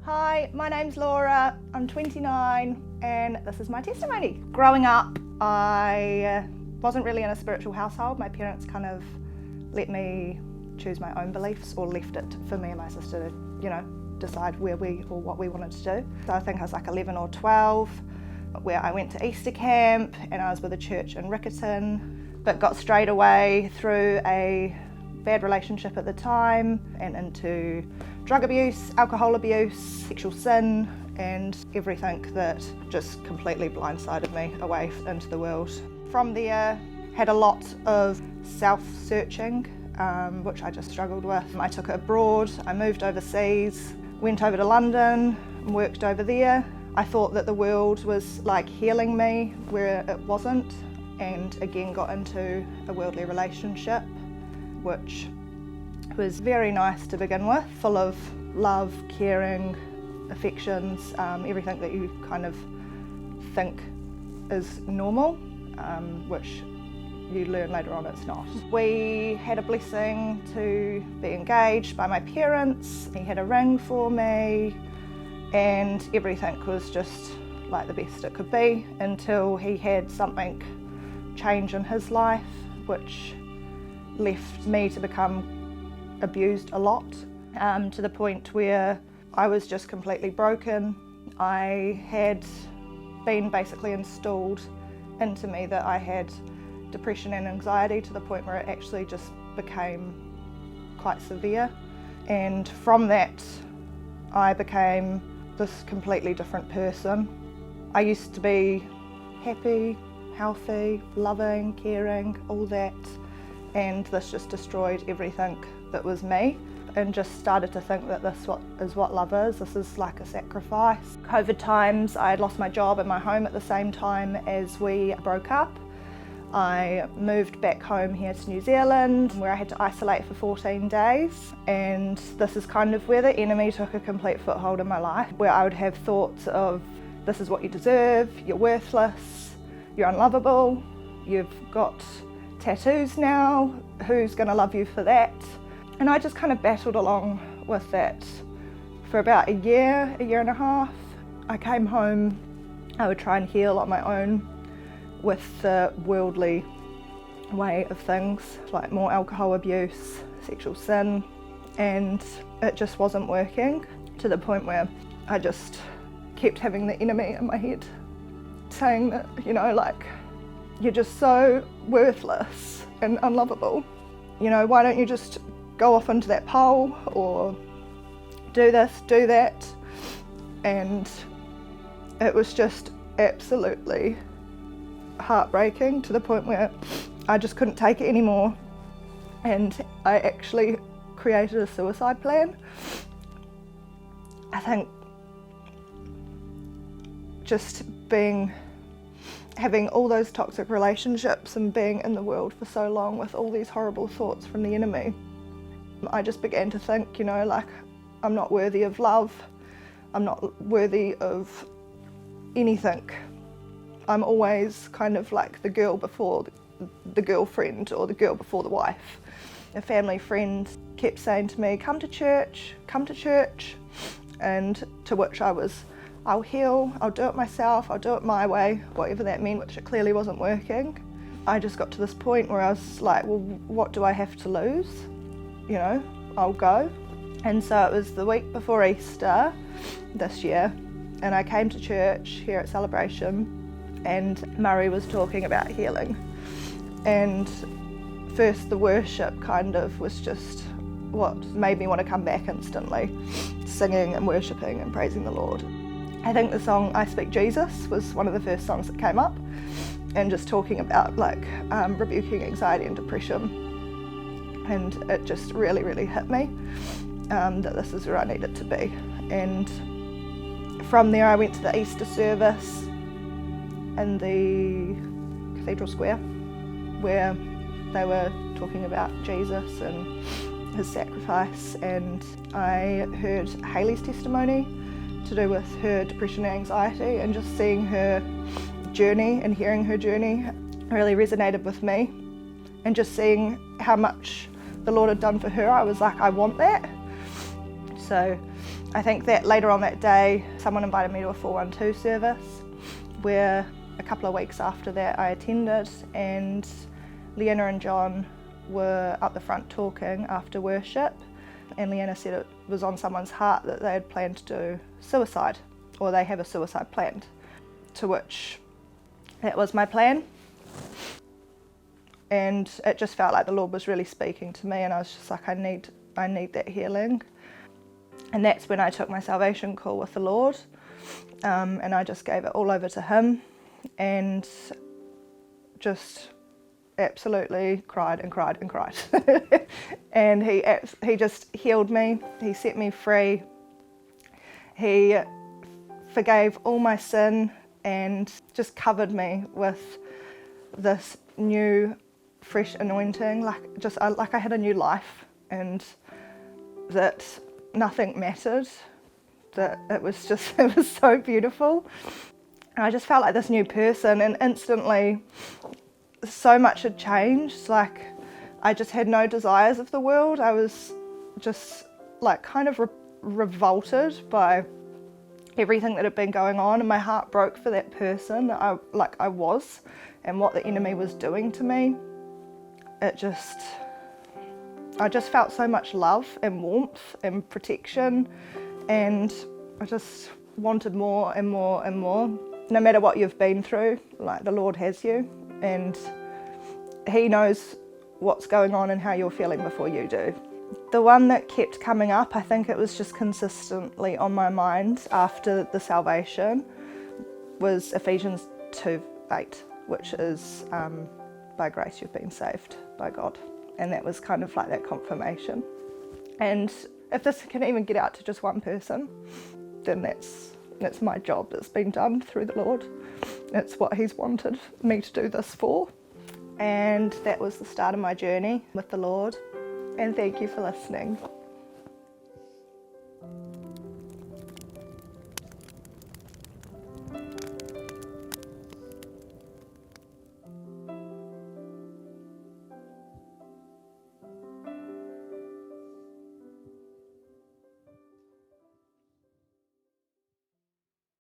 Hi, my name's Laura, I'm 29 and this is my testimony. Growing up, I wasn't really in a spiritual household. My parents kind of let me choose my own beliefs or left it for me and my sister to, decide what we wanted to do. So I think I was like 11 or 12 where I went to Easter camp and I was with a church in Riccarton, but got strayed away through a bad relationship at the time and into drug abuse, alcohol abuse, sexual sin, and everything that just completely blindsided me away into the world. From there, had a lot of self-searching, which I just struggled with. I took it abroad, I moved overseas, went over to London, worked over there. I thought that the world was like healing me where it wasn't, and again got into a worldly relationship, which was very nice to begin with, full of love, caring, affections, everything that you kind of think is normal, which you learn later on it's not. We had a blessing to be engaged by my parents. He had a ring for me and everything was just like the best it could be until he had something change in his life, which left me to become abused a lot, to the point where I was just completely broken. I had been basically installed into me that I had depression and anxiety to the point where it actually just became quite severe. And from that, I became this completely different person. I used to be happy, healthy, loving, caring, all that. And this just destroyed everything that was me, and just started to think that this is what love is. This is like a sacrifice. COVID times, I had lost my job and my home at the same time as we broke up. I moved back home here to New Zealand where I had to isolate for 14 days, and this is kind of where the enemy took a complete foothold in my life, where I would have thoughts of, this is what you deserve, you're worthless, you're unlovable, you've got tattoos now, who's going to love you for that? And I just kind of battled along with that for about a year and a half. I came home, I would try and heal on my own with the worldly way of things, like more alcohol abuse, sexual sin, and it just wasn't working, to the point where I just kept having the enemy in my head saying that, you're just so worthless and unlovable. Why don't you just go off into that pole or do this, do that? And it was just absolutely heartbreaking, to the point where I just couldn't take it anymore. And I actually created a suicide plan. I think just having all those toxic relationships and being in the world for so long with all these horrible thoughts from the enemy, I just began to think, I'm not worthy of love, I'm not worthy of anything. I'm always kind of like the girl before the girlfriend or the girl before the wife. A family friend kept saying to me, come to church, and to which I was, I'll heal, I'll do it myself, I'll do it my way, whatever that meant, which it clearly wasn't working. I just got to this point where I was like, well, what do I have to lose? I'll go. And so it was the week before Easter this year, and I came to church here at Celebration, and Murray was talking about healing. And first the worship kind of was just what made me want to come back instantly, singing and worshipping and praising the Lord. I think the song I Speak Jesus was one of the first songs that came up, and just talking about rebuking anxiety and depression. And it just really, really hit me that this is where I needed to be. And from there I went to the Easter service in the Cathedral Square, where they were talking about Jesus and his sacrifice, and I heard Hayley's testimony to do with her depression and anxiety, and just seeing her journey and hearing her journey really resonated with me, and just seeing how much the Lord had done for her, I was like, I want that. So I think that later on that day, someone invited me to a 412 service where a couple of weeks after that I attended, and Leanna and John were up the front talking after worship, and Leanna said it was on someone's heart that they had planned to do suicide, or they have a suicide planned, to which that was my plan. And it just felt like the Lord was really speaking to me, and I was just like, I need that healing. And that's when I took my salvation call with the Lord, and I just gave it all over to Him, and just absolutely cried and cried and cried. And he just healed me. He set me free. He forgave all my sin and just covered me with this new fresh anointing, like I had a new life, and that nothing mattered, that it was so beautiful. And I just felt like this new person, and instantly so much had changed. Like, I just had no desires of the world. I was just like kind of revolted by everything that had been going on, and my heart broke for that person that I was, and what the enemy was doing to me. I just felt so much love and warmth and protection, and I just wanted more and more and more. No matter what you've been through, like, the Lord has you, and He knows what's going on and how you're feeling before you do. The one that kept coming up, I think it was just consistently on my mind after the salvation, was Ephesians 2:8, which is by grace you've been saved by God. And that was kind of like that confirmation. And if this can even get out to just one person, then that's my job that's been done through the Lord. It's what He's wanted me to do this for. And that was the start of my journey with the Lord. And thank you for listening.